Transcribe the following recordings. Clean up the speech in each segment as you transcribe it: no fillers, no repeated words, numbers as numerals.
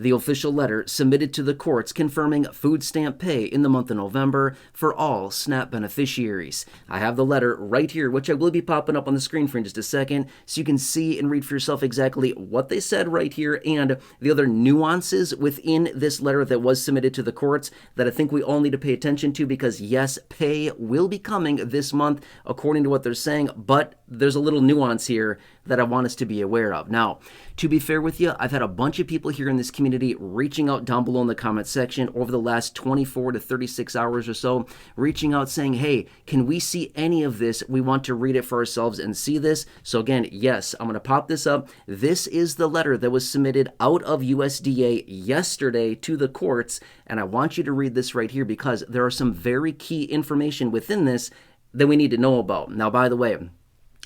the official letter submitted to the courts confirming food stamp pay in the month of November for all SNAP beneficiaries. I have the letter right here, which I will be popping up on the screen for in just a second, so you can see and read for yourself exactly what they said right here and the other nuances within this letter that was submitted to the courts that I think we all need to pay attention to, because yes, pay will be coming this month according to what they're saying, but there's a little nuance here that I want us to be aware of. Now, to be fair with you, I've had a bunch of people here in this community reaching out down below in the comment section over the last 24 to 36 hours or so, reaching out saying, hey, can we see any of this? We want to read it for ourselves and see this. So again, yes, I'm going to pop this up. This is the letter that was submitted out of USDA yesterday to the courts, and I want you to read this right here because there are some very key information within this that we need to know about. Now, by the way,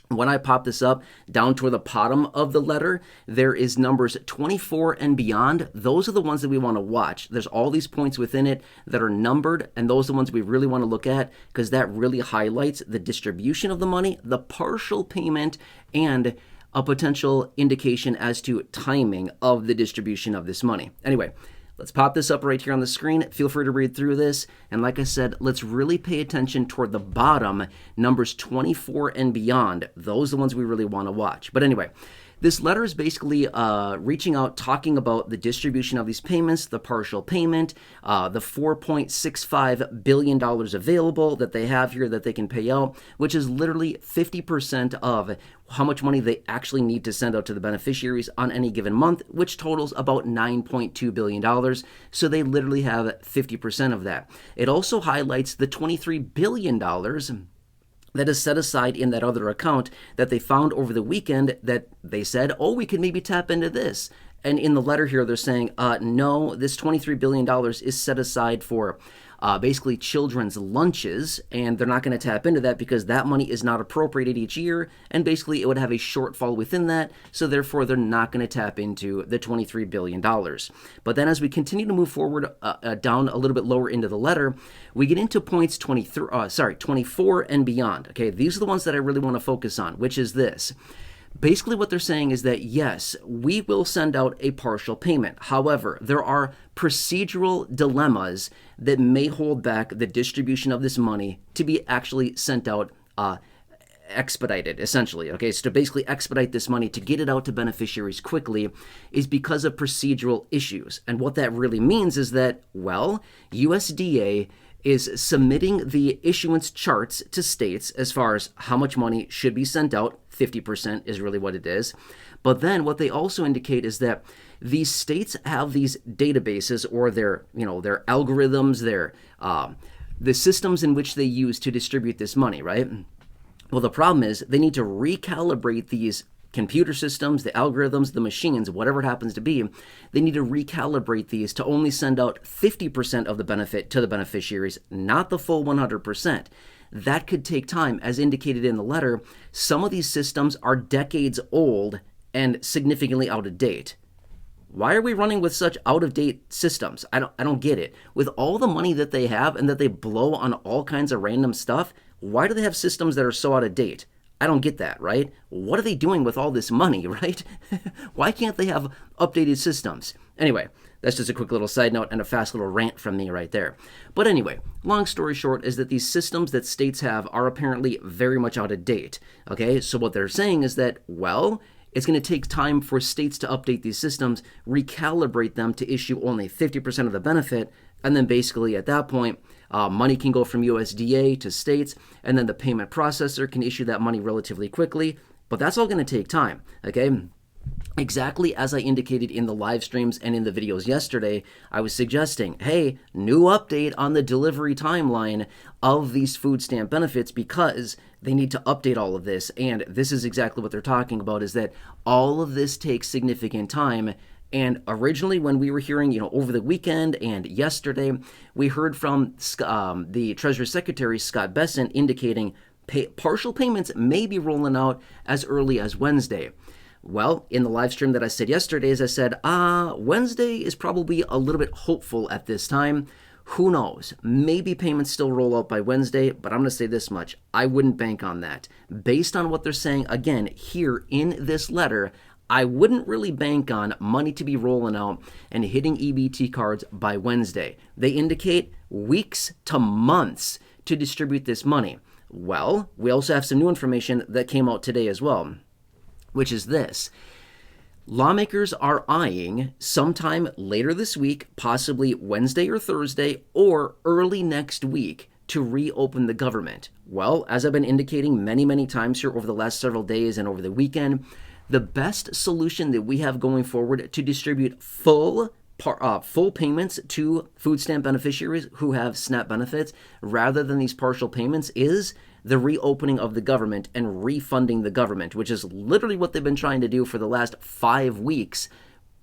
when I pop this up, down toward the bottom of the letter, there is numbers 24 and beyond. Those are the ones that we want to watch. There's all these points within it that are numbered, and those are the ones we really want to look at because that really highlights the distribution of the money, the partial payment, and a potential indication as to timing of the distribution of this money. Anyway, let's pop this up right here on the screen. Feel free to read through this. And like I said, let's really pay attention toward the bottom, numbers 24 and beyond. Those are the ones we really want to watch. But anyway, this letter is basically reaching out, talking about the distribution of these payments, the partial payment, the $4.65 billion available that they have here that they can pay out, which is literally 50% of how much money they actually need to send out to the beneficiaries on any given month, which totals about $9.2 billion. So they literally have 50% of that. It also highlights the $23 billion that is set aside in that other account that they found over the weekend that they said, oh, we could maybe tap into this. And in the letter here, they're saying, no, this $23 billion is set aside for basically children's lunches, and they're not going to tap into that because that money is not appropriated each year, and basically it would have a shortfall within that, so therefore they're not going to tap into the $23 billion. But then as we continue to move forward down a little bit lower into the letter, we get into points 24 and beyond. Okay, these are the ones that I really want to focus on, which is this. Basically what they're saying is that, yes, we will send out a partial payment. However, there are procedural dilemmas that may hold back the distribution of this money to be actually sent out expedited, essentially. Okay, so to basically expedite this money to get it out to beneficiaries quickly is because of procedural issues. And what that really means is that, well, USDA is submitting the issuance charts to states as far as how much money should be sent out. 50% is really what it is. But then what they also indicate is that these states have these databases or their algorithms, the systems in which they use to distribute this money, right? Well, the problem is they need to recalibrate these computer systems, the algorithms, the machines, whatever it happens to be. They need to recalibrate these to only send out 50% of the benefit to the beneficiaries, not the full 100%. That could take time. As indicated in the letter, some of these systems are decades old and significantly out of date. Why are we running with such out-of-date systems? I don't get it. With all the money that they have and that they blow on all kinds of random stuff, why do they have systems that are so out of date? I don't get that, right? What are they doing with all this money, right? Why can't they have updated systems? Anyway, that's just a quick little side note and a fast little rant from me right there. But anyway, long story short is that these systems that states have are apparently very much out of date. Okay, so what they're saying is that, well, it's going to take time for states to update these systems, recalibrate them to issue only 50% of the benefit, and then basically at that point, money can go from USDA to states, and then the payment processor can issue that money relatively quickly. But that's all going to take time, okay? Exactly as I indicated in the live streams and in the videos yesterday, I was suggesting, hey, new update on the delivery timeline of these food stamp benefits because they need to update all of this. And this is exactly what they're talking about, is that all of this takes significant time. And originally when we were hearing, over the weekend and yesterday, we heard from the Treasury Secretary, Scott Bessent, indicating partial payments may be rolling out as early as Wednesday. Well, in the live stream that I said yesterday, as I said, Wednesday is probably a little bit hopeful at this time. Who knows? Maybe payments still roll out by Wednesday, but I'm going to say this much. I wouldn't bank on that. Based on what they're saying, again, here in this letter, I wouldn't really bank on money to be rolling out and hitting EBT cards by Wednesday. They indicate weeks to months to distribute this money. Well, we also have some new information that came out today as well, which is this. Lawmakers are eyeing sometime later this week, possibly Wednesday or Thursday, or early next week, to reopen the government. Well, as I've been indicating many times here over the last several days and over the weekend, the best solution that we have going forward to distribute full payments to food stamp beneficiaries who have SNAP benefits rather than these partial payments is the reopening of the government and refunding the government, which is literally what they've been trying to do for the last 5 weeks,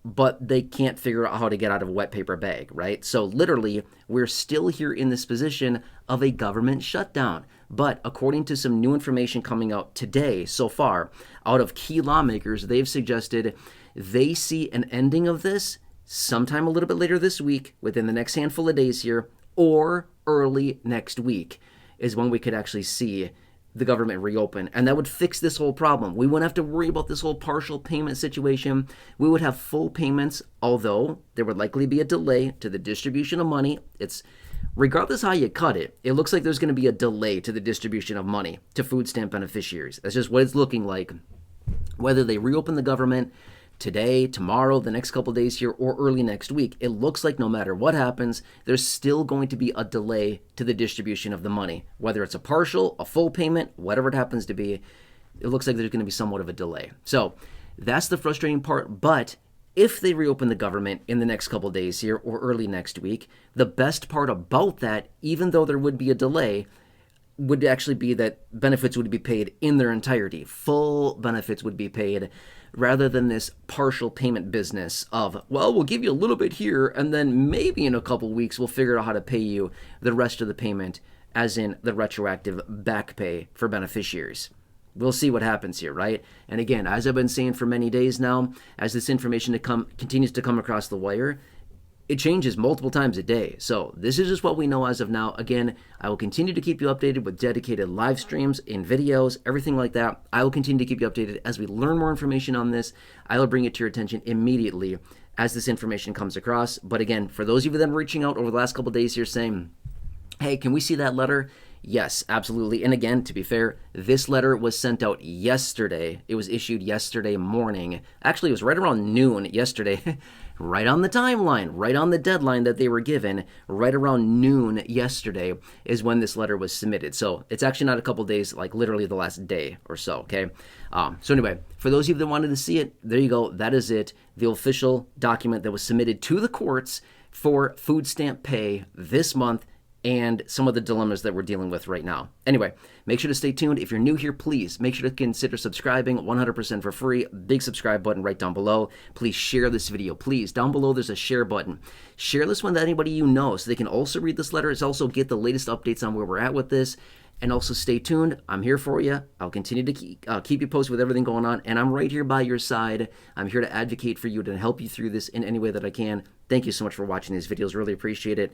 but they can't figure out how to get out of a wet paper bag, right? So literally, we're still here in this position of a government shutdown. But according to some new information coming out today so far, out of key lawmakers, they've suggested they see an ending of this sometime a little bit later this week, within the next handful of days here, or early next week is when we could actually see the government reopen. And that would fix this whole problem. We wouldn't have to worry about this whole partial payment situation. We would have full payments, although there would likely be a delay to the distribution of money. It's regardless how you cut it, it looks like there's going to be a delay to the distribution of money to food stamp beneficiaries. That's just what it's looking like. Whether they reopen the government today, tomorrow, the next couple days here, or early next week, it looks like no matter what happens, there's still going to be a delay to the distribution of the money. Whether it's a partial, a full payment, whatever it happens to be, it looks like there's going to be somewhat of a delay. So that's the frustrating part. But if they reopen the government in the next couple days here or early next week, the best part about that, even though there would be a delay, would actually be that benefits would be paid in their entirety. Full benefits would be paid rather than this partial payment business of, well, we'll give you a little bit here and then maybe in a couple weeks we'll figure out how to pay you the rest of the payment, as in the retroactive back pay for beneficiaries. We'll see what happens here, right? And again, as I've been saying for many days now, as this information continues to come across the wire, it changes multiple times a day. So this is just what we know as of now. Again, I will continue to keep you updated with dedicated live streams and videos, everything like that. I will continue to keep you updated as we learn more information on this. I will bring it to your attention immediately as this information comes across. But again, for those of you that are reaching out over the last couple of days here saying, hey, can we see that letter? Yes, absolutely. And again, to be fair, this letter was sent out yesterday. It was issued yesterday morning. Actually, it was right around noon yesterday, right on the timeline, right on the deadline that they were given, right around noon yesterday is when this letter was submitted. So it's actually not a couple days, like literally the last day or so, okay? So anyway, for those of you that wanted to see it, there you go. That is it. The official document that was submitted to the courts for food stamp pay this month, and some of the dilemmas that we're dealing with right now. Anyway, make sure to stay tuned. If you're new here, please make sure to consider subscribing 100% for free. Big subscribe button right down below. Please share this video. Please, down below there's a share button. Share this one to anybody you know so they can also read this letter. It's also get the latest updates on where we're at with this. And also stay tuned. I'm here for you. I'll continue to keep you posted with everything going on. And I'm right here by your side. I'm here to advocate for you, to help you through this in any way that I can. Thank you so much for watching these videos. Really appreciate it.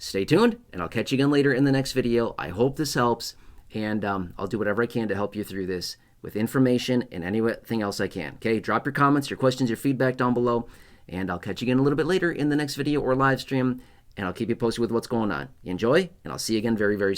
Stay tuned, and I'll catch you again later in the next video. I hope this helps, and I'll do whatever I can to help you through this with information and anything else I can. Okay, drop your comments, your questions, your feedback down below, and I'll catch you again a little bit later in the next video or live stream, and I'll keep you posted with what's going on. Enjoy, and I'll see you again very, very soon.